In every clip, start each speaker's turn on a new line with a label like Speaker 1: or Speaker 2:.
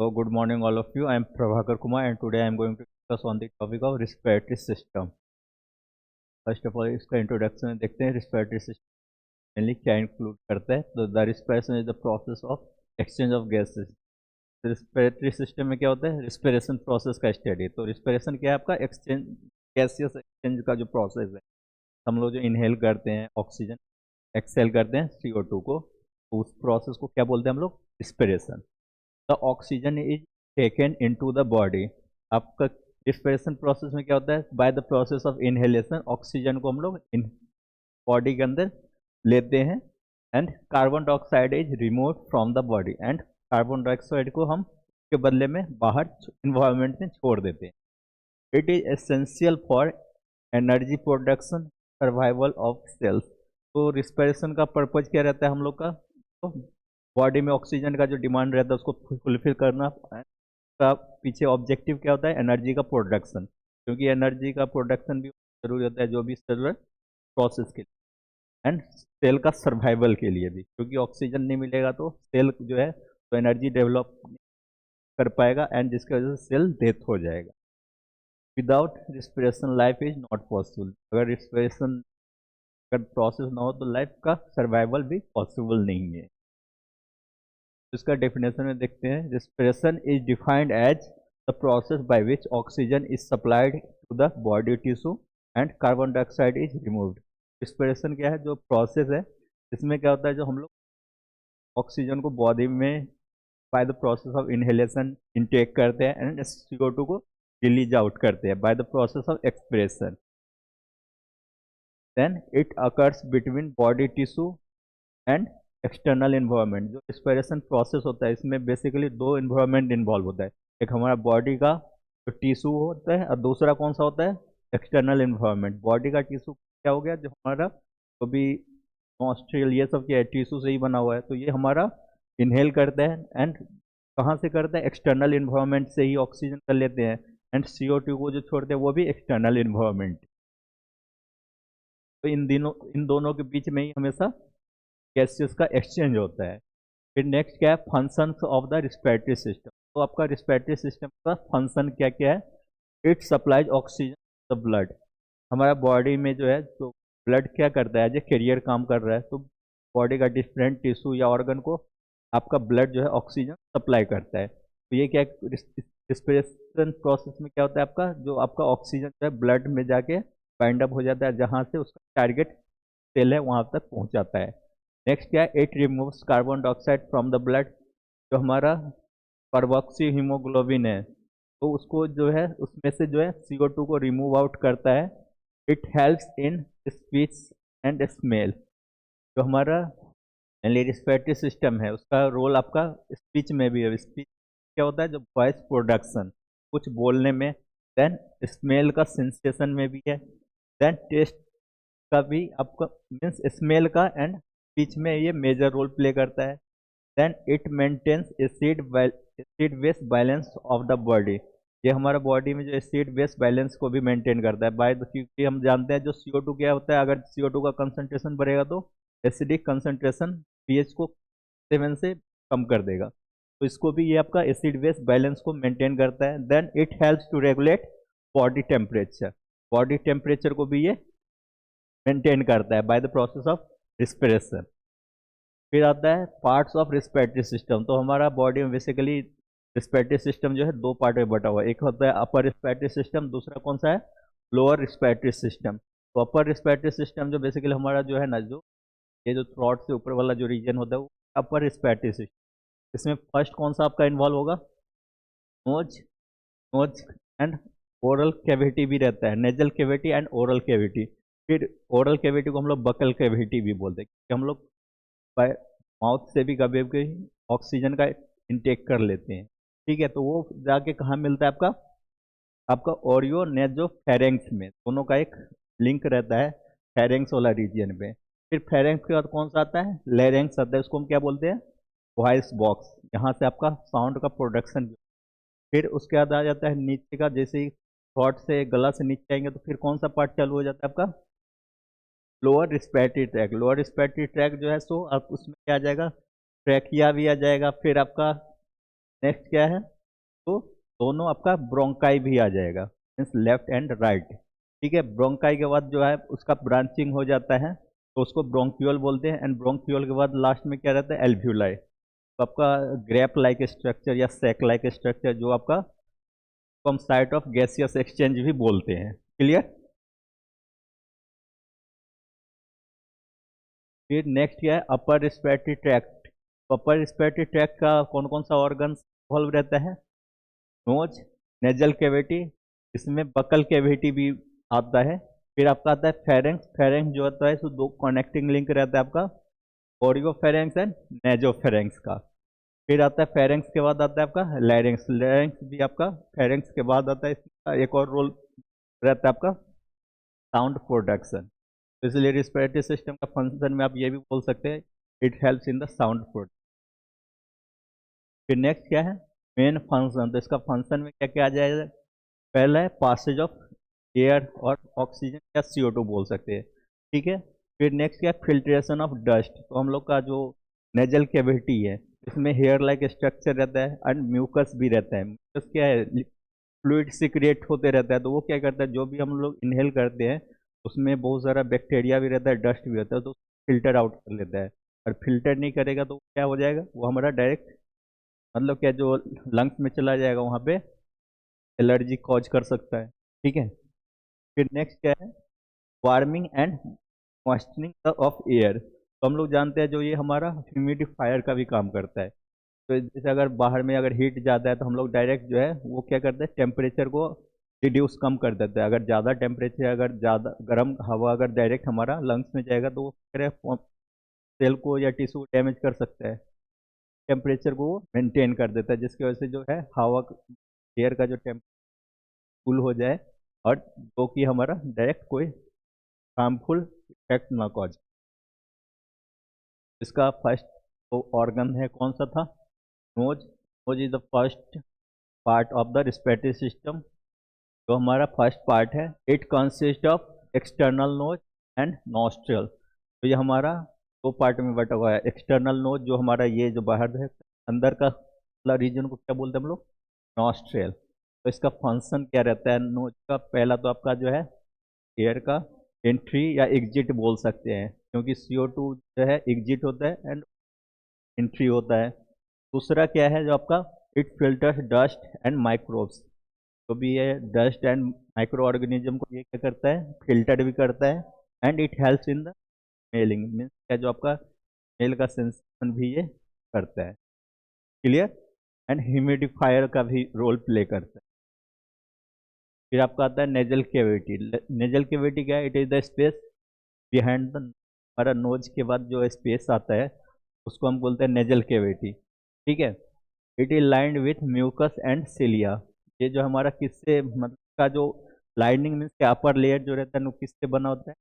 Speaker 1: So good morning all of you. I am Prabhakar Kumar and today I am going to discuss on the topic of respiratory system. First of all इसका introduction देखते हैं respiratory system mainly क्या include करता है. तो the respiration is the process of exchange of gases. तो respiratory system में क्या होता है, respiration process का study. तो respiration क्या है आपका exchange gaseous exchange का जो process है. हम लोग जो inhale करते हैं ऑक्सीजन, exhale करते हैं CO2 को, तो उस process को क्या बोलते हैं हम लोग, respiration. The oxygen is taken into the body. आपका रिस्पिरेशन प्रोसेस में क्या होता है, by the process of inhalation oxygen को हम लोग इन बॉडी के अंदर लेते हैं and carbon dioxide is remove from the body and carbon dioxide को हम के बदले में बाहर इन्वायरमेंट में छोड़ देते हैं. It is essential for energy production, survival of cells. तो रिस्पिरेशन का पर्पज क्या रहता है हम लोग का, तो बॉडी में ऑक्सीजन का जो डिमांड रहता है उसको फुलफिल करना. का पीछे ऑब्जेक्टिव क्या होता है, एनर्जी का प्रोडक्शन, क्योंकि एनर्जी का प्रोडक्शन भी जरूरी होता है जो भी सेलुलर प्रोसेस के लिए एंड सेल का सर्वाइवल के लिए भी, क्योंकि ऑक्सीजन नहीं मिलेगा तो सेल जो है तो एनर्जी डेवलप कर पाएगा एंड जिसकी वजह से सेल डेथ हो जाएगा. Without respiration life is not possible. अगर रिस्पिरेशन अगर प्रोसेस ना हो तो लाइफ का सर्वाइवल भी पॉसिबल नहीं है. इसका डेफिनेशन में देखते हैं. Respiration is defined as the process by which oxygen is supplied to the body tissue and carbon dioxide is removed. Respiration क्या है, जो प्रोसेस है इसमें क्या होता है, जो हम लोग ऑक्सीजन को बॉडी में by the process of inhalation intake करते हैं एंड CO2 को रिलीज आउट करते हैं by the process of expression. Then it occurs between body tissue and external environment. जो रिस्पिरेशन प्रोसेस होता है इसमें बेसिकली दो इन्वायरमेंट इन्वॉल्व होता है. एक हमारा बॉडी का जो टिश्यू होता है और दूसरा कौन सा होता है, एक्सटर्नल इन्वायरमेंट. बॉडी का टिश्यू क्या हो गया, जो हमारा तो भी नॉस्ट्रिल ये सब क्या है टिश्यू से ही बना हुआ है, तो ये हमारा इनहेल करता है एंड कहाँ से करता है, एक्सटर्नल इन्वायरमेंट से ही ऑक्सीजन कर लेते हैं एंड CO2 को जो छोड़ते हैं वो भी एक्सटर्नल इन्वायरमेंट. तो इन दोनों के बीच में ही हमेशा गैसेस का एक्सचेंज होता है. फिर नेक्स्ट क्या है, functions of the respiratory system. तो आपका रिस्पिरेटरी सिस्टम का फंक्शन क्या क्या है, it supplies oxygen the blood. हमारा बॉडी में जो है तो ब्लड क्या करता है, जो कैरियर काम कर रहा है, तो बॉडी का डिफरेंट टिश्यू या ऑर्गन को आपका ब्लड जो है ऑक्सीजन सप्लाई करता है. तो ये क्या रिस्पिरेशन प्रोसेस में क्या होता है, आपका जो आपका ऑक्सीजन जो है ब्लड में जाके बाइंड अप हो जाता है, जहाँ से उसका टारगेट सेल है वहाँ तक पहुँच जाता है. नेक्स्ट क्या है, it removes carbon dioxide from the blood. जो हमारा कार्बोक्सी हीमोग्लोबिन है तो उसको जो है उसमें से जो है CO2 को रिमूव आउट करता है. It helps in speech and smell. जो हमारा रिस्पिरेटरी सिस्टम है उसका रोल आपका स्पीच में भी है. स्पीच क्या होता है, जो वॉइस प्रोडक्शन, कुछ बोलने में. देन स्मेल का सेंसेशन में भी है. देन टेस्ट का भी आपका मीन्स स्मेल का एंड स्पीच में ये मेजर रोल प्ले करता है. Then it maintains acid base balance of the body. ये हमारा बॉडी में जो एसिड बेस बैलेंस को भी मेंटेन करता है बाय द, क्योंकि हम जानते हैं जो CO2 क्या होता है, अगर CO2 का कंसंट्रेशन बढ़ेगा तो एसिडिक कंसंट्रेशन pH को 7 से कम कर देगा. तो इसको भी ये आपका एसिड बेस बैलेंस को मेंटेन करता है. Then it helps to regulate body temperature. Body temperature को भी ये मेंटेन करता है by the process of respiration. फिर आता है पार्ट्स ऑफ रिस्पिरेटरी सिस्टम. तो हमारा बॉडी में बेसिकली रिस्पिरेटरी सिस्टम जो है दो पार्ट में बटा हुआ है. एक होता है अपर रिस्पिरेटरी सिस्टम, दूसरा कौन सा है, लोअर रिस्पिरेटरी सिस्टम. तो अपर रिस्पिरेटरी सिस्टम जो बेसिकली हमारा जो है ना, जो ये जो थ्रोट से ऊपर वाला जो रीजन होता है वो अपर रिस्पिरेटरी सिस्टम. इसमें फर्स्ट कौन सा आपका इन्वॉल्व होगा, nose. Nose and oral cavity भी रहता है, nasal cavity and oral cavity. फिर ओरल कैविटी को हम लोग बकल कैविटी भी बोलते हैं, क्योंकि हम लोग माउथ से भी कभी कभी ऑक्सीजन का इंटेक कर लेते हैं. ठीक है, तो वो जाके कहाँ मिलता है आपका, आपका ओरियो नेजो फेरेंक्स में. दोनों का एक लिंक रहता है फेरेंक्स वाला रीजन पे. फिर फेरेंक्स के बाद कौन सा आता है, लेरेंक्स आता है. उसको हम क्या बोलते हैं, वॉइस बॉक्स. यहाँ से आपका साउंड का प्रोडक्शन. फिर उसके बाद आ जाता है नीचे का, जैसे ही थ्रोट से गला से नीचे आएंगे तो फिर कौन सा पार्ट चालू हो जाता है आपका, lower respiratory track. Lower respiratory track जो है सो आप उसमें क्या आ जाएगा, ट्रैकिया भी आ जाएगा. फिर आपका नेक्स्ट क्या है, तो दोनों आपका ब्रोंकाई भी आ जाएगा, मीन्स लेफ्ट एंड राइट। ठीक है, ब्रोंकाई के बाद जो है उसका ब्रांचिंग हो जाता है तो उसको ब्रोंक्यूल बोलते हैं, एंड ब्रोंक्यूल के बाद लास्ट में क्या रहता है, एल्व्यूलाई। तो आपका ग्रेप लाइक स्ट्रक्चर या सैक लाइक स्ट्रक्चर जो आपका हम साइट ऑफ गैसियस एक्सचेंज भी बोलते हैं। क्लियर। फिर नेक्स्ट क्या है, अपर रिस्पिरेटरी ट्रैक्ट। अपर रिस्पिरेटरी ट्रैक्ट का कौन कौन सा ऑर्गन इन्वॉल्व रहता है, नोज, नेजल कैविटी, इसमें बकल कैविटी भी आता है। फिर आपका आता है फेरेंक्स। फेरेंक्स जो होता है इसमें दो कनेक्टिंग लिंक रहता है आपका, ओरियोफेरेंक्स एंड नेजोफेरेंक्स का। फिर आता है फेरेंक्स के बाद आता है आपका लैरिंक्स। लैरिंक्स भी आपका फेरेंक्स के बाद आता है, इसका एक और रोल रहता है आपका साउंड प्रोडक्शन। तो इसलिए रिस्पिरेटरी सिस्टम का फंक्शन में आप ये भी बोल सकते हैं, it helps in the sound production. फिर नेक्स्ट क्या है, मेन फंक्शन। तो इसका फंक्शन में क्या क्या आ जाएगा, पहला है पासेज ऑफ एयर और ऑक्सीजन या CO2 बोल सकते हैं। ठीक है। फिर नेक्स्ट क्या है, फिल्ट्रेशन ऑफ डस्ट। तो हम लोग का जो नेजल कैविटी है इसमें हेयर लाइक स्ट्रक्चर रहता है एंड म्यूकस भी रहता है। म्यूकस क्या है, फ्लूइड सिक्रिएट होते रहता है, तो वो क्या करता है, जो भी हम लोग इनहेल करते हैं उसमें बहुत सारा बैक्टीरिया भी रहता है, डस्ट भी रहता है, तो फिल्टर आउट कर लेता है। और फिल्टर नहीं करेगा तो क्या हो जाएगा, वो हमारा डायरेक्ट मतलब क्या जो लंग्स में चला जाएगा, वहाँ पे एलर्जी कॉज कर सकता है। ठीक है। फिर नेक्स्ट क्या है, वार्मिंग एंड मॉइस्चरिंग ऑफ एयर। तो हम लोग जानते हैं जो ये हमारा ह्यूमिडिफायर का भी काम करता है। तो जैसे अगर बाहर में अगर हीट ज़्यादा है तो हम लोग डायरेक्ट जो है वो क्या करते हैं, टेम्परेचर को रिड्यूस कम कर देते हैं। अगर ज़्यादा टेम्परेचर, अगर ज़्यादा गर्म हवा अगर डायरेक्ट हमारा लंग्स में जाएगा तो वो सेल को या टिश्यू डैमेज कर सकता है। टेम्परेचर को मेंटेन कर देता है, जिसकी वजह से जो है हवा एयर का जो टेम्परेचर कूल हो जाए, और जो कि हमारा डायरेक्ट कोई हार्मफुल इफेक्ट ना कॉज। इसका फर्स्ट तो ऑर्गन है कौन सा था, nose. Nose is the first part of the respiratory system. जो हमारा फर्स्ट पार्ट है, it consist of external nose and nostril. तो ये हमारा दो पार्ट में बटा हुआ है। एक्सटर्नल नोज जो हमारा ये जो बाहर है अंदर का रीजन को क्या बोलते हैं हम लोग, नॉस्ट्रल। तो इसका फंक्शन क्या रहता है नोज का, पहला तो आपका जो है एयर का एंट्री या एग्जिट बोल सकते हैं, क्योंकि CO2 जो है एग्जिट होता है एंड एंट्री होता है। दूसरा क्या है जो आपका, it filters dust and microbes. तो भी ये डस्ट एंड माइक्रो ऑर्गेनिज्म को ये क्या करता है, फिल्टर भी करता है, and it helps in the smelling, means क्या जो आपका स्मेल का सेंसेशन भी ये करता है। क्लियर। एंड ह्यूमिडिफायर का भी रोल प्ले करता है। फिर आपका आता है नेजल कैविटी। नेजल कैविटी क्या है, it is the space behind the, हमारा नोज के बाद जो स्पेस आता है उसको हम बोलते हैं नेजल कैविटी। ठीक है। It is lined with mucus and cilia. ये जो हमारा किससे मतलब का जो लाइनिंग मीन्स के अपर लेयर जो रहता है वो किससे बना होता है,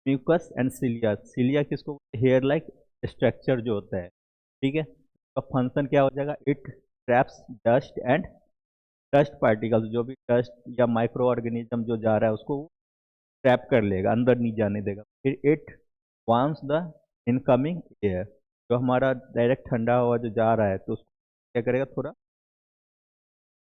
Speaker 1: म्यूकस एंड सिलिया। सिलिया किसको, हेयर लाइक स्ट्रक्चर जो होता है। ठीक है। तो फंक्शन क्या हो जाएगा, it traps dust and dust particles, जो भी डस्ट या माइक्रो ऑर्गेनिज्म जो जा रहा है उसको ट्रैप कर लेगा, अंदर नहीं जाने देगा। फिर it warms the incoming air. जो हमारा डायरेक्ट ठंडा हवा जो जा रहा है तो उसको क्या करेगा, थोड़ा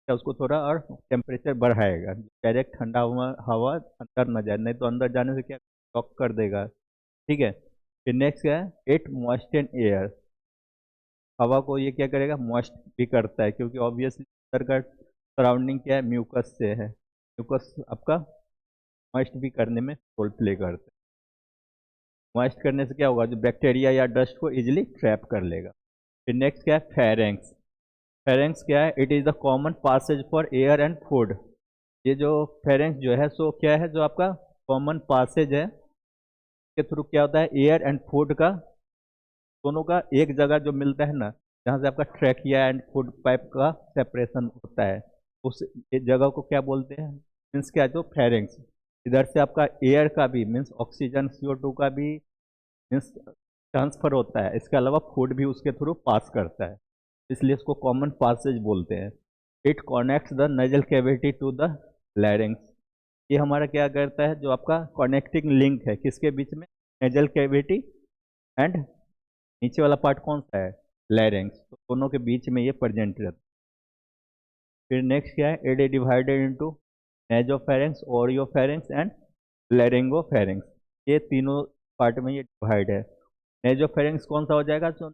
Speaker 1: क्या उसको थोड़ा और टेम्परेचर बढ़ाएगा, डायरेक्ट ठंडा हवा हवा अंदर न जाए, नहीं तो अंदर जाने से क्या शॉक कर देगा। ठीक है। फिर नेक्स्ट क्या है, इट मॉइस्चन एयर। हवा को ये क्या करेगा, मॉइस्ट भी करता है, क्योंकि ऑब्वियसली अंदर का सराउंडिंग क्या है, म्यूकस से है। म्यूकस आपका मॉइस्ट भी करने में रोल प्ले करता है। मॉइस्ट करने से क्या होगा, जो बैक्टीरिया या डस्ट को इजिली ट्रैप कर लेगा। फिर नेक्स्ट क्या है, फेरेंक्स। फेरेंक्स क्या है, it is the common passage for air and food. ये जो फेरेंक्स जो है सो क्या है, जो आपका कॉमन पासेज है के थ्रू क्या होता है, एयर एंड फूड का दोनों का एक जगह जो मिलता है ना, जहाँ से आपका ट्रैकिया एंड फूड पाइप का सेपरेशन होता है, उस जगह को क्या बोलते हैं, मीन्स क्या, जो फेरेंक्स। इधर से आपका एयर का भी मीन्स ऑक्सीजन CO2 का भी मीन्स ट्रांसफर होता है, इसके अलावा फूड भी उसके थ्रू पास करता है, इसलिए इसको कॉमन पासेज बोलते हैं। It connects the nasal cavity to the larynx. ये हमारा क्या करता है, जो आपका कनेक्टिंग लिंक है किसके बीच में, नेजल कैविटी एंड नीचे वाला पार्ट कौन सा है, लैरिंग्स। तो दोनों के बीच में ये प्रेजेंट रहता है। फिर नेक्स्ट क्या है, it is divided into nasopharynx, oropharynx and laryngopharynx. ये तीनों पार्ट में ये डिवाइड है। नेजोफेरेंक्स कौन सा हो जाएगा, जो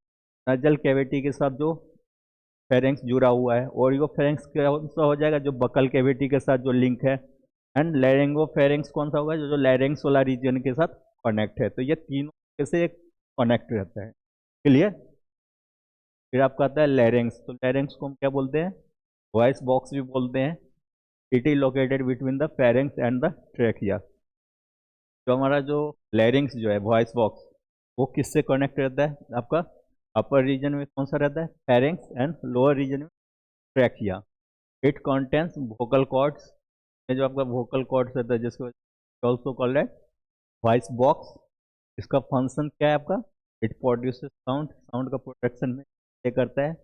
Speaker 1: नजल कैविटी के साथ जो फेरेंक्स जुड़ा हुआ है। ओरियोफेरेंक्स कौन सा हो जाएगा, जो बकल कैविटी के साथ जो लिंक है। एंड लैरिंगोफेरेंक्स कौन सा होगा, जो लैरिंग्स वाला रीजन के साथ कनेक्ट है। तो ये तीनों कैसे कनेक्ट रहता है, क्लियर। फिर आपका आता है लैरिंग्स। तो लैरिंग्स को हम क्या बोलते हैं, वॉइस बॉक्स भी बोलते हैं। It is located between the pharynx and the trachea. तो हमारा जो लैरिंग्स जो है, वॉइस बॉक्स, वो किससे कनेक्ट रहता है, आपका अपर रीजन में कौन सा रहता है, फेरेंक्स, एंड लोअर रीजन में trachea. It contains vocal cords. ये जो आपका वोकल कॉर्ड्स रहता है, जिसको ऑल्सो कॉल्ड है वॉइस बॉक्स। इसका फंक्शन क्या है आपका, इट प्रोड्यूसेस साउंड, साउंड का प्रोडक्शन में ये करता है।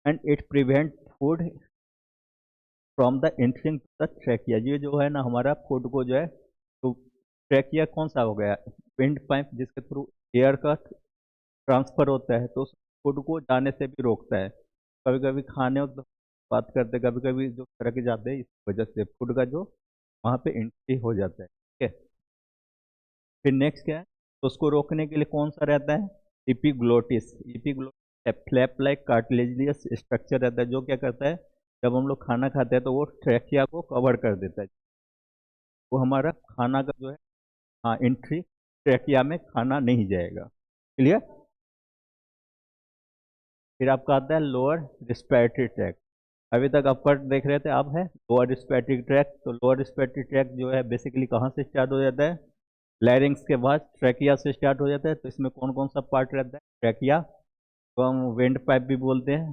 Speaker 1: And it prevent food from the entering to the trachea. ये जो है ना हमारा फूड को जो है, तो ट्रैकिया कौन सा हो गया, विंड पाइप, जिसके थ्रू एयर का ट्रांसफर होता है, तो उस फूड को जाने से भी रोकता है। कभी कभी खाने वक्त बात करते, कभी कभी जो सरक जाते हैं, इस वजह से फूड का जो वहाँ पे एंट्री हो जाता है, ठीक है। फिर नेक्स्ट क्या है, तो उसको रोकने के लिए कौन सा रहता है, epiglottis. Epiglottis flap like cartilaginous structure रहता है, जो क्या करता है, जब हम लोग खाना खाते हैं तो वो ट्रैकिया को कवर कर देता है। वो हमारा खाना का जो है, हाँ, एंट्री ट्रैकिया में खाना नहीं जाएगा, क्लियर। फिर आपका आता है लोअर रिस्पिरेटरी ट्रैक्ट। अभी तक अपर देख रहे थे, अब है लोअर रिस्पिरेटरी ट्रैक्ट। तो लोअर रिस्पिरेटरी ट्रैक्ट जो है बेसिकली कहाँ से स्टार्ट हो जाता है, लैरिंग्स के बाद ट्रैकिया से स्टार्ट हो जाता है। तो इसमें कौन कौन सा पार्ट रहता है, ट्रैकिया को हम वेंट पाइप भी बोलते हैं,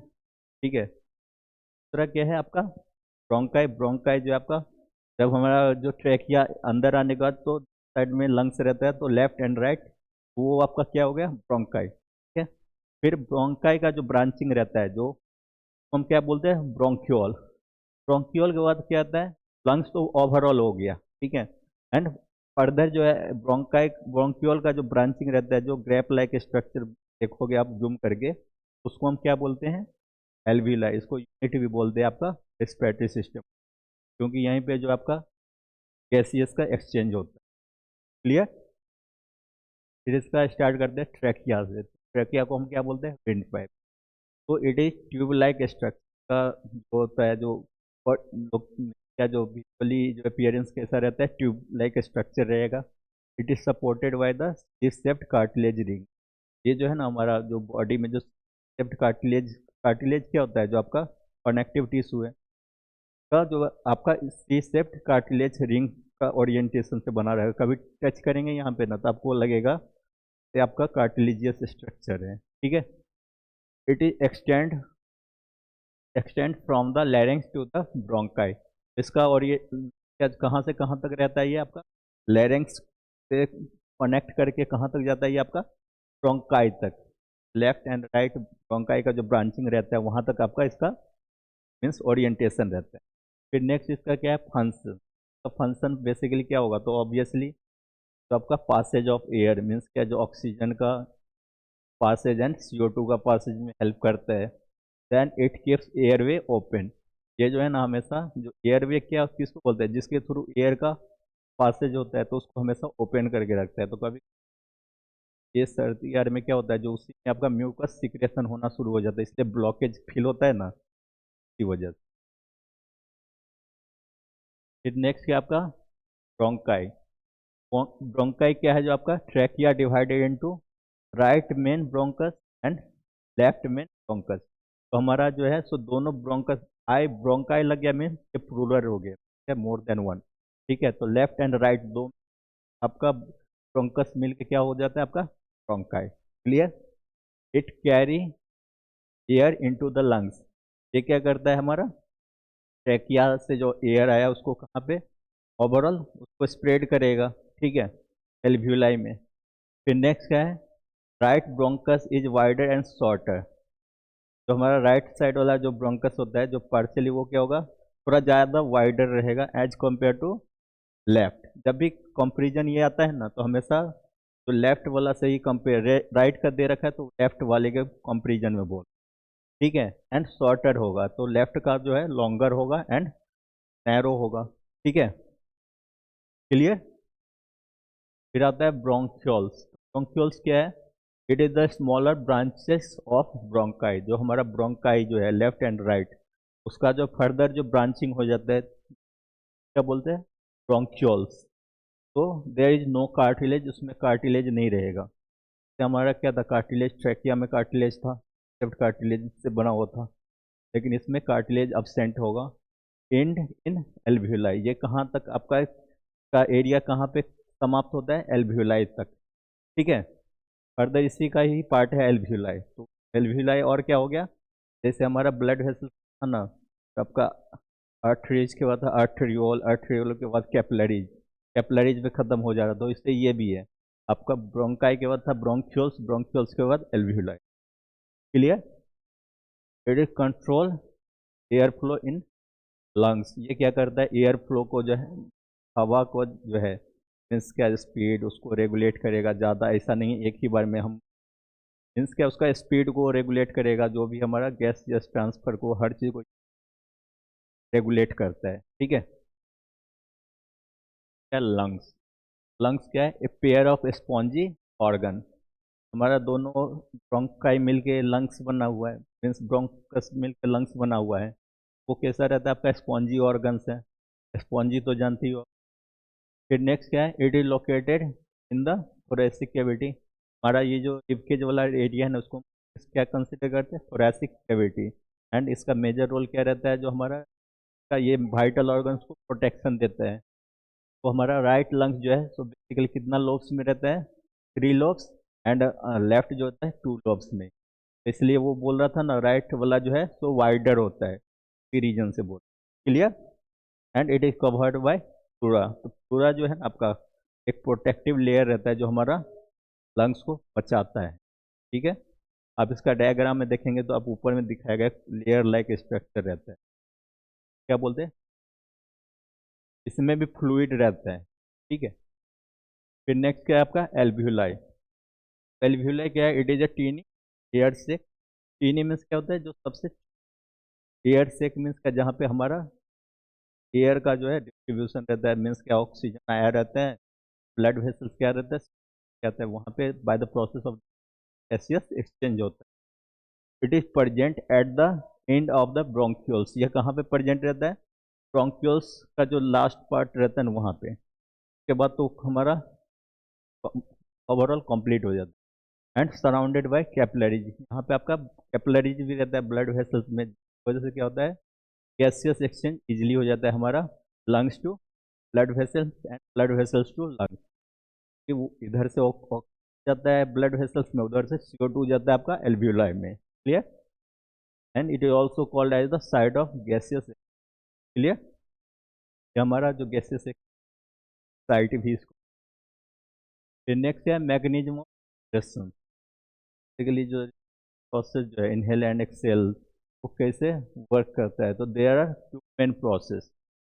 Speaker 1: ठीक है। दूसरा क्या है आपका, ब्रोंकाई। ब्रोंकाई जो आपका, जब हमारा जो ट्रैकिया अंदर आने के बाद तो साइड में लंग्स रहता है, तो लेफ्ट एंड राइट, वो आपका क्या हो गया, ब्रोंकाई, ठीक है। फिर ब्रोंकाई का जो ब्रांचिंग रहता है, जो हम क्या बोलते हैं, ब्रोंक्यूल। ब्रोंक्यूल के बाद क्या आता है, लंग्स तो ओवरऑल हो गया, ठीक है। एंड फर्दर जो है ब्रोंकाई, ब्रोंक्यूल का जो ब्रांचिंग रहता है, जो ग्रेप लाइक स्ट्रक्चर देखोगे आप जूम करके, उसको हम क्या बोलते हैं, एल्विलाई। इसको यूनिट भी बोलते हैं आपका रेस्पिरेटरी सिस्टम, क्योंकि यहीं पे जो आपका गैसियस का एक्सचेंज होता है, क्लियर। फिर इसका स्टार्ट करते हैं ट्रैकिया से। ट्रैकिया को हम क्या बोलते हैं, विंड पाइप। तो it is tube like structure का जो होता है, जो और लोग क्या जो विजुअली जो अपीयरेंस कैसा रहता है, ट्यूब लाइक स्ट्रक्चर रहेगा। It is supported by the septal cartilage ring. ये जो है ना हमारा जो बॉडी में जो सेप्ट कार्टिलेज, कार्टिलेज क्या होता है, जो आपका कनेक्टिव टिश्यू है का, जो आपका सी सेप्ट कार्टिलेज रिंग का ओरिएंटेशन से बना रहेगा। कभी टच करेंगे यहाँ पे ना, तो आपको लगेगा कि आपका कार्टिलेजियस स्ट्रक्चर है, ठीक है। It is extend from the larynx to the bronchi. इसका और ये क्या, कहाँ से कहाँ तक रहता है, ये आपका लैरिंग्स से कनेक्ट करके कहाँ तक जाता है, ये आपका ब्रोंकाई तक। लेफ्ट एंड राइट ब्रोंकाई का जो ब्रांचिंग रहता है, वहाँ तक आपका इसका मीन्स ओरिएंटेशन रहता है। फिर नेक्स्ट इसका क्या है, फंक्शन। तो फंक्शन बेसिकली क्या होगा, तो ऑब्वियसली तो आपका पासेज ऑफ एयर मीन्स क्या, जो ऑक्सीजन का पासेज एंड CO2 का पासेज में हेल्प करता है। Then it keeps airway open. ये जो है ना हमेशा, जो एयरवे क्या किसको बोलते हैं, जिसके थ्रू एयर का पासेज होता है, तो उसको हमेशा ओपन करके रखता है। तो कभी ये सर्दी एयर में क्या होता है, जो उसी में आपका म्यूकस सिक्रेशन होना शुरू हो जाता है, इसलिए ब्लॉकेज फील होता है ना, इसी वजह से। फिर नेक्स्ट क्या आपका, ब्रोंकाई। ब्रोंकाई क्या है, जो आपका trachea divided into right main bronchus and left main bronchus. तो हमारा जो है सो दोनों ब्रोंकस, आई ब्रोंकाई लग गया मीन ये प्लूरल हो गया, ठीक है, मोर देन वन, ठीक है। तो लेफ्ट एंड राइट दो आपका ब्रोंकस मिल के क्या हो जाता है, आपका bronchi, clear. It carry air into the lungs. ये क्या करता है, हमारा ट्रैकिया से जो एयर आया उसको कहाँ पे, ओवरऑल उसको स्प्रेड करेगा, ठीक है, एल्व्यूलाई में। फिर नेक्स्ट क्या है, right bronchus is wider and shorter. तो हमारा राइट साइड वाला जो ब्रोंकस होता है, जो पार्शियली, वो क्या होगा, थोड़ा ज़्यादा वाइडर रहेगा एज कम्पेयर टू लेफ्ट। जब भी कंपेरिजन ये आता है ना, तो हमेशा जो लेफ्ट वाला से ही कंपेयर, राइट का दे रखा है तो लेफ्ट वाले के कंपेरिजन में बोल, ठीक है, एंड शॉर्टर होगा, तो लेफ्ट का जो है लॉन्गर होगा एंड नैरो होगा। ठीक है, क्लियर। फिर आता है ब्रोंक्यूल्स। ब्रोंक्यूल्स क्या है? It is the smaller branches of bronchi. जो हमारा ब्रोंकाई जो है लेफ्ट एंड राइट, उसका जो फर्दर जो ब्रांचिंग हो जाता है क्या बोलते हैं? ब्रोंक्यूल्स। तो देयर इज नो कार्टिलेज, उसमें कार्टिलेज नहीं रहेगा। तो हमारा क्या था? कार्टिलेज, ट्रैकिया में कार्टिलेज था, लेफ्ट कार्टिलेज से बना हुआ था, लेकिन इसमें कार्टिलेज absent होगा। एंड इन एल्वियोलाई, ये कहाँ तक आपका का एरिया कहाँ पे समाप्त होता है? एल्वियोलाई तक। ठीक है, फर्दर इसी का ही पार्ट है एल्वियोलाई। तो एल्वियोलाई और क्या हो गया? जैसे हमारा ब्लड वेसल था ना, तो आपका आर्टरीज के बाद था आर्टरियोल, आर्टरियोल के बाद कैपिलरीज, कैपिलरीज में खत्म हो जा रहा, तो इससे ये भी है आपका। ब्रोंकाई के बाद था ब्रोंक्यूल्स, ब्रोंक्यूल्स के बाद alveoli. Clear. It is control air flow in lungs. ये क्या करता है? एयर फ्लो को जो है, हवा को जो है मीन्स क्या, स्पीड उसको रेगुलेट करेगा। ज़्यादा ऐसा नहीं एक ही बार में हम, मीन्स क्या, उसका स्पीड को रेगुलेट करेगा, जो भी हमारा गैस गैस ट्रांसफर को, हर चीज़ को रेगुलेट करता है। ठीक है, क्या लंग्स? लंग्स क्या है? A pair of spongy organ. हमारा दोनों ब्रोंकाई मिलके लंग्स बना हुआ है, मीन्स ब्रोंकस मिलके लंग्स बना हुआ है। वो कैसा रहता है? आपका स्पॉन्जी ऑर्गन्स है, स्पॉन्जी तो जानती हो। फिर नेक्स्ट क्या है? It is located in the thoracic cavity. हमारा ये जो रिबकेज वाला एरिया है ना, उसको क्या कंसिडर करते हैं? Thoracic cavity. एंड इसका मेजर रोल क्या रहता है? जो हमारा का ये वाइटल ऑर्गन्स को प्रोटेक्शन देता है। तो हमारा राइट लंग्स जो है सो बेसिकली कितना लोब्स में रहता है? 3 लोब्स। एंड लेफ्ट जो होता है 2 लोब्स में। इसलिए वो बोल रहा था ना, राइट वाला जो है सो वाइडर होता है, रीजन से बोल। Clear. And it is covered by pleura. तो प्लूरा जो है ना आपका एक प्रोटेक्टिव लेयर रहता है, जो हमारा लंग्स को बचाता है। ठीक है, आप इसका डायग्राम में देखेंगे तो आप ऊपर में दिखाया गया लेयर लाइक स्ट्रक्चर रहता है। क्या बोलते हैं? इसमें भी फ्लूइड रहता है। ठीक है, फिर नेक्स्ट क्या है आपका? एल्वियोलाई। एल्वियोलाई क्या है? It is a tiny air sac. Tiny means क्या होता है? जो सबसे, एयर सेक मीन्स का जहाँ पे हमारा एयर का जो है डिस्ट्रीब्यूशन रहता है, मीन्स क्या, ऑक्सीजन आया रहता है, ब्लड वेसल्स क्या रहता है, कहते हैं वहाँ पे bye the process of gaseous exchange होता है। It is present at the end of the bronchioles. ये कहाँ पे प्रजेंट रहता है? ब्रोंक्यूल्स का जो लास्ट पार्ट रहता है ना, वहाँ पे। उसके बाद तो हमारा ओवरऑल कंप्लीट हो जाता है। And surrounded by capillaries. यहाँ पे आपका कैपिलरीज भी रहता है ब्लड वेसल्स में। वजह से क्या होता है? गैसियस एक्सचेंज इजिली हो जाता है हमारा, lungs to blood vessels and blood vessels to lungs. कि वो इधर से जाता है ब्लड वेसल्स में, उधर से CO2 जाता है आपका एल्वियोलाई में। Clear. And it is also called as the site of gaseous. Clear. ये हमारा जो गैसियस साइट भी इसको। फिर नेक्स्ट है मैकेनिज्म ऑफ रेस्पिरेशन। बेसिकली जो प्रोसेस जो है इनहेल एंड एक्सेल, वो कैसे वर्क करता है? तो देयर आर 2 मेन प्रोसेस।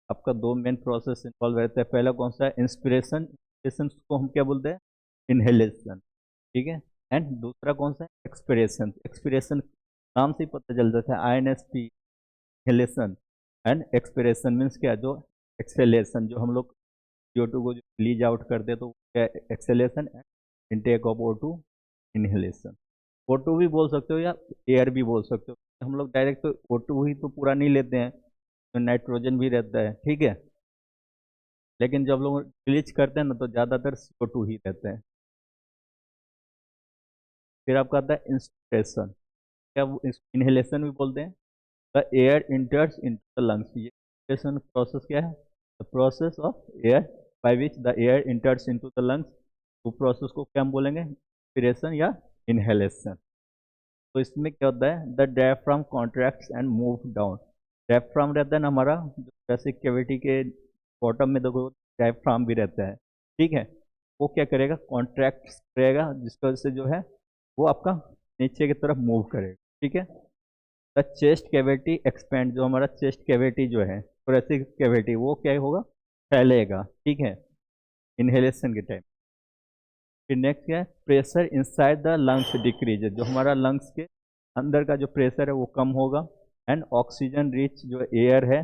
Speaker 1: आपका 2 मेन प्रोसेस इन्वॉल्व रहता है। पहला कौन सा है? इंस्पिरेशन। इंस्पिरेशन को हम क्या बोलते हैं? इनहेलेशन। ठीक है। एंड दूसरा कौन सा है? एक्सपिरेशन। एक्सपिरेशन नाम से ही पता चल जाता है, INSP, inhalation. And expiration means क्या? जो एक्सेलेशन, जो हम लोग CO2 को लीज आउट करते हैं, तो क्या? Acceleration and intake of O2, inhalation. O2 भी बोल सकते हो या एयर भी बोल सकते हो। हम लोग डायरेक्ट तो O2 ही तो पूरा नहीं लेते हैं, तो नाइट्रोजन भी रहता है। ठीक है, लेकिन जब लोग रिलीज करते हैं ना, तो ज़्यादातर CO2 ही रहते हैं। फिर आपका आता है इंस्पिरेशन। क्या इनहेलेशन भी बोलते हैं? The air इंटर्स in the lungs. ये इंस्पिरेशन प्रोसेस क्या है? The process of air by which the air इंटर्स into the lungs. वो प्रोसेस को क्या हम बोलेंगे? इंस्पिरेशन या इनहेलेशन। तो इसमें क्या होता है? The diaphragm contracts and move down. Diaphragm रहता है ना हमारा, जैसे कैविटी के बॉटम में देखो डायफ्राम भी रहता है। ठीक है, वो क्या करेगा? कॉन्ट्रैक्ट करेगा, जिसकी वजह से जो है वो आपका नीचे की तरफ मूव करेगा। ठीक है। The chest cavity expand. जो हमारा चेस्ट कैविटी जो है, थोरेसिक कैविटी, वो क्या होगा? फैलेगा। ठीक है, इनहेलेशन के टाइम। फिर नेक्स्ट क्या है? Pressure inside the lungs decrease. जो हमारा लंग्स के अंदर का जो प्रेशर है वो कम होगा, एंड ऑक्सीजन रिच जो एयर है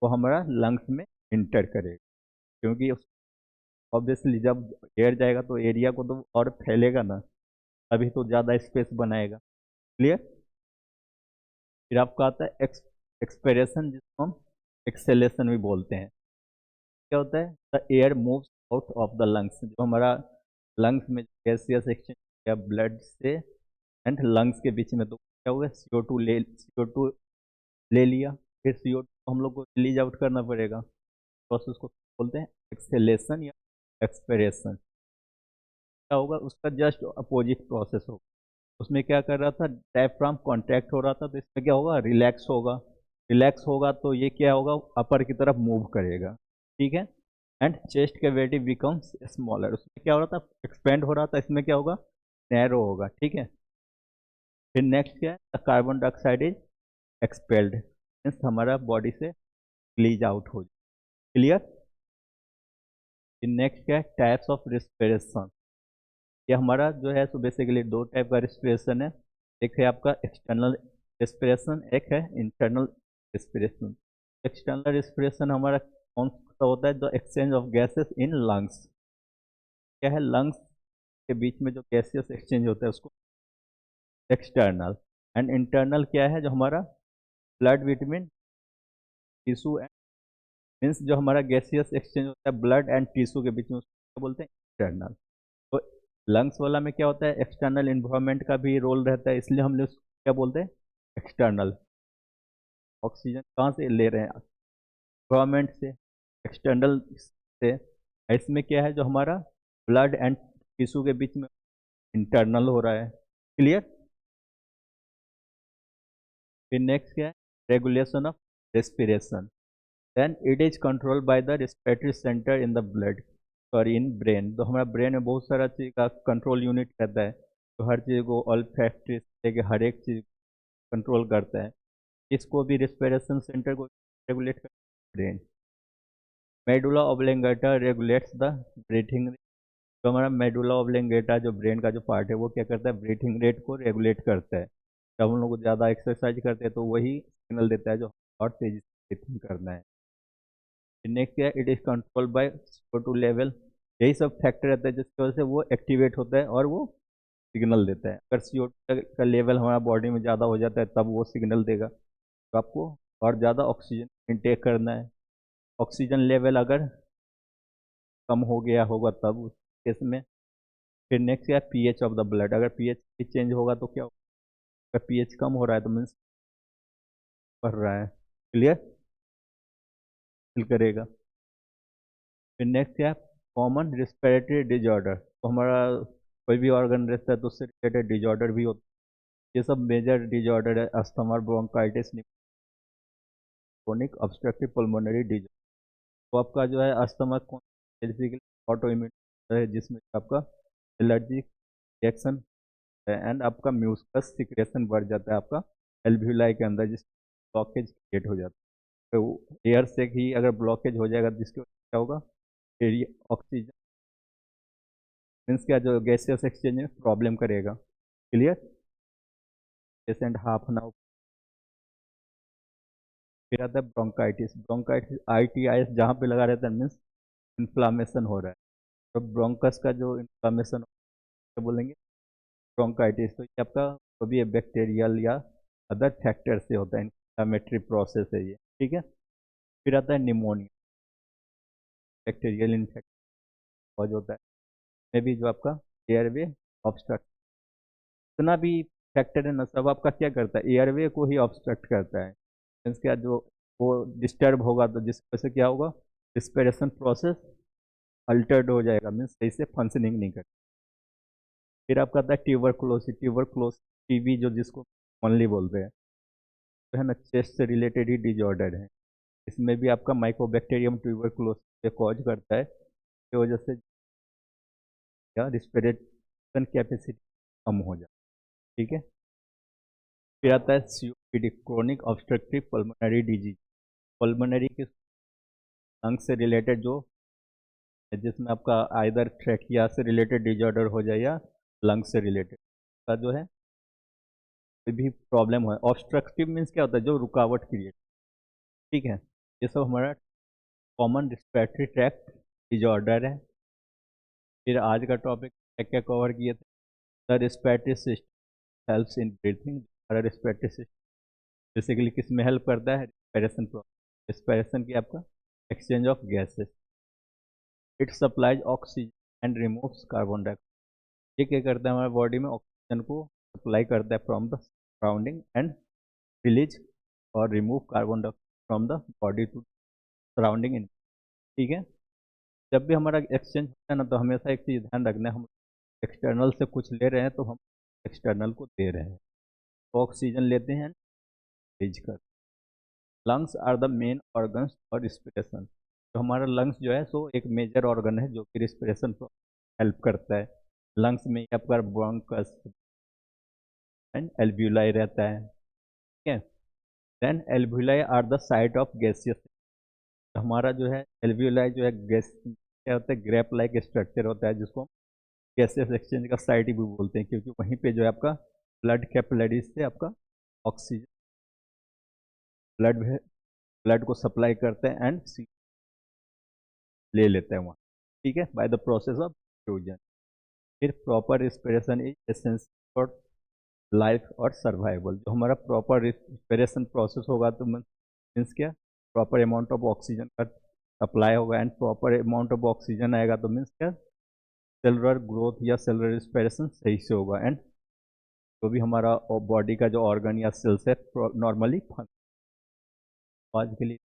Speaker 1: वो हमारा लंग्स में इंटर करेगा, क्योंकि ऑब्वियसली जब एयर जाएगा तो एरिया को तो और फैलेगा ना, अभी तो ज़्यादा स्पेस बनाएगा। क्लियर। फिर आपका आता है एक्सपेरेशन, जिसको हम एक्सेलेशन भी बोलते हैं। क्या होता है? The air moves out of the lungs, जो हमारा लंग्स में गैसियस एक्सचेंज या ब्लड से एंड लंग्स के बीच में, तो क्या होगा, CO2 ले लिया, फिर CO2 हम लोग को रिलीज आउट करना पड़ेगा, प्रोसेस को बोलते हैं एक्सेलेशन या एक्सपेरेशन। क्या होगा? उसका जस्ट अपोजिट प्रोसेस होगा। उसमें क्या कर रहा था, डायफ्राम कॉन्ट्रैक्ट हो रहा था, तो इसमें क्या होगा, रिलैक्स होगा। रिलैक्स होगा तो ये क्या होगा, अपर की तरफ मूव करेगा। ठीक है। And chest cavity becomes smaller, उसमें क्या हो रहा था, एक्सपेंड हो रहा था, इसमें क्या होगा, नैरो होगा। ठीक है। फिर नेक्स्ट क्या है, carbon dioxide is expelled, means हमारा बॉडी से रिलीज आउट हो जाए। क्लियर। फिर नेक्स्ट क्या है, टाइप्स ऑफ रिस्पिरेशन। ये हमारा जो है, सो बेसिकली दो टाइप का रिस्पिरेशन है। एक है आपका एक्सटर्नल रिस्पिरेशन, एक है इंटरनल रिस्पिरेशन। एक्सटर्नल रिस्पिरेशन हमारा कौन सा होता है, जो exchange of gases in lungs. क्या है, लंग्स के बीच में जो गैसेस एक्सचेंज होता है उसको एक्सटर्नल। एंड इंटरनल क्या है, जो हमारा blood vitamin tissue and, means जो हमारा गैसियस एक्सचेंज होता है ब्लड एंड टिश्यू के बीच में, उसको क्या बोलते हैं, इंटरनल। तो लंग्स वाला में क्या होता है, एक्सटर्नल इन्वायरमेंट का भी रोल रहता है, इसलिए हम लोग उसको क्या बोलते हैं, एक्सटर्नल। ऑक्सीजन कहाँ से ले रहे हैं, इन्वायरमेंट से, एक्सटर्नल से। इसमें क्या है, जो हमारा ब्लड एंड टिश्यू के बीच में इंटरनल हो रहा है। क्लियर। फिर नेक्स्ट क्या है, regulation of respiration, then it is controlled by the respiratory centre in the blood और इन ब्रेन। तो हमारा ब्रेन में बहुत सारा चीज़ का कंट्रोल यूनिट रहता है, तो हर चीज़ को ऑल्फैक्टरी से लेके हर एक चीज़ कंट्रोल करता है। इसको भी रेस्पिरेशन सेंटर को रेगुलेट करता है brain. Medulla oblongata regulates the breathing. तो हमारा मेडुला ऑब्लेंगेटा जो ब्रेन का जो पार्ट है वो क्या करता है, ब्रीथिंग रेट को रेगुलेट करता है। जब हम लोग ज़्यादा एक्सरसाइज करते हैं तो वही सिग्नल देता है जो और तेजी से ब्रीथिंग करना है। नेक्स्ट क्या है, it is control by CO2 level. यही सब फैक्टर रहता है जिसकी वजह से वो एक्टिवेट होता है और वो सिग्नल देता है। अगर CO2 का लेवल हमारा बॉडी में ज़्यादा हो जाता है तब वो सिग्नल देगा, तो आपको और ज़्यादा ऑक्सीजन इंटेक करना है। ऑक्सीजन लेवल अगर कम हो गया होगा तब उस केस में। फिर नेक्स्ट क्या है, pH ऑफ द ब्लड। अगर pH चेंज होगा तो क्या होगा, अगर pH कम हो रहा है तो मीन्स बढ़ रहा है। क्लियर। फिल करेगा। फिर नेक्स्ट क्या है, कॉमन रिस्पिरेटरी डिजॉर्डर। तो हमारा कोई भी ऑर्गन रहता है तो उससे रिलेटेड डिजॉर्डर भी होता है। ये सब मेजर डिजॉर्डर है, asthma, bronchitis, chronic obstructive pulmonary disorder. तो आपका जो है अस्थमा कौन, बेसिकली ऑटो इम्यून है, जिसमें आपका एलर्जी रिएक्शन है एंड आपका म्यूकस सिक्रेशन बढ़ जाता है आपका एल्व्यूलाई के अंदर, जिस ब्लॉकेज क्रिएट हो जाता है। तो एयर से ही अगर ब्लॉकेज हो जाएगा जिसके वजह से क्या होगा, एरिया ऑक्सीजन मीन्स क्या, जो गैसियस एक्सचेंज में प्रॉब्लम करेगा। Clear. Patient half an hour. फिर आता है ब्रोंकाइटिस। ब्रोंकाइटिस ITIS जहाँ पे लगा रहता है मीन्स इन्फ्लामेशन हो रहा है। तो ब्रोंकस का जो इन्फ्लामेशन बोलेंगे ब्रोंकाइटिस, तो ये आपका कभी बैक्टीरियल या अदर फैक्टर से होता है, इन्फ्लामेटरी प्रोसेस है ये। ठीक है। फिर आता है निमोनिया, बैक्टीरियल इन्फेक्शन कॉज होता है। में भी जो आपका एयरवे ऑब्स्ट्रक्ट, इतना भी फैक्टर है ना, सब आपका क्या करता है, एयरवे को ही ऑब्स्ट्रक्ट करता है। मीन्स क्या, जो वो डिस्टर्ब होगा तो जिस वजह से क्या होगा, रिस्पिरेशन प्रोसेस अल्टर्ड हो जाएगा, मीन्स सही से फंक्शनिंग नहीं कर। फिर आपका आता है ट्यूबरकुलोसिस। ट्यूबरकुलोसिस TB जो जिसको ओनली बोलते हैं, तो है ना, चेस्ट से रिलेटेड ही डिजॉर्डर है। इसमें भी आपका माइकोबैक्टीरियम ट्यूबरकुलोसिस कॉज करता है, की वजह से क्या रिस्पिरेशन कैपेसिटी कम हो जाए। ठीक है। फिर आता है COPD, chronic obstructive pulmonary disease. Pulmonary के लंग्स से रिलेटेड जो है, जिसमें आपका आइदर ट्रैकिया से रिलेटेड डिजॉर्डर हो जाए या लंग्स से रिलेटेड का जो है कोई भी प्रॉब्लम हो, ऑब्स्ट्रक्टिव मीन्स क्या होता है, जो रुकावट क्रिएट, ठीक है। ये सब हमारा कॉमन रिस्पिरेटरी ट्रैक्ट डिजॉर्डर है। फिर आज का टॉपिक क्या क्या कवर किए थे, the respiratory system helps in breathing. हमारा रिस्पिरेटरी सिस्टम बेसिकली किस में हेल्प करता है, रिस्पिरेशन प्रोसेस, रिस्पिरेशन की आपका exchange of gases. It supplies oxygen and removes carbon dioxide. ये क्या करता है, हमारे बॉडी में ऑक्सीजन को सप्लाई करता है from the surrounding and release और remove carbon dioxide from the body to surrounding in, ठीक है। जब भी हमारा एक्सचेंज होता है ना, तो हमेशा एक चीज़ ध्यान रखना है, हम एक्सटर्नल से कुछ ले रहे हैं तो हम एक्सटर्नल को दे रहे हैं, तो ऑक्सीजन लेते हैं रिलीज कर। Lungs are the main organs for respiration. तो हमारा लंग्स जो है सो एक मेजर ऑर्गन है जो कि रिस्पिरेशन को हेल्प करता है। लंग्स में आपका ब्रोंकस एंड एल्व्यूलाई रहता है, ठीक है। Then alveoli are the site of gaseous. हमारा जो है एल्व्यूलाई जो है गैस क्या होता है, ग्रेप लाइक स्ट्रक्चर होता है, जिसको गैसियस एक्सचेंज का साइट भी बोलते हैं, क्योंकि वहीं पे जो है आपका ब्लड कैपिलरीज से आपका ऑक्सीजन ब्लड ब्लड को सप्लाई करते हैं एंड ले लेते हैं वहाँ, ठीक है, by the process of fusion. फिर proper respiration is essential for life और सर्वाइवल। जो हमारा प्रॉपर रिस्पिरेशन प्रोसेस होगा तो मीन्स क्या, प्रॉपर अमाउंट ऑफ ऑक्सीजन का सप्लाई होगा, and proper amount of oxygen आएगा तो मीन्स क्या, सेलुलर ग्रोथ या सेलुलर रिस्पिरेशन सही से होगा, एंड जो भी हमारा बॉडी का जो ऑर्गन या सेल्स है नॉर्मली। आज के लिए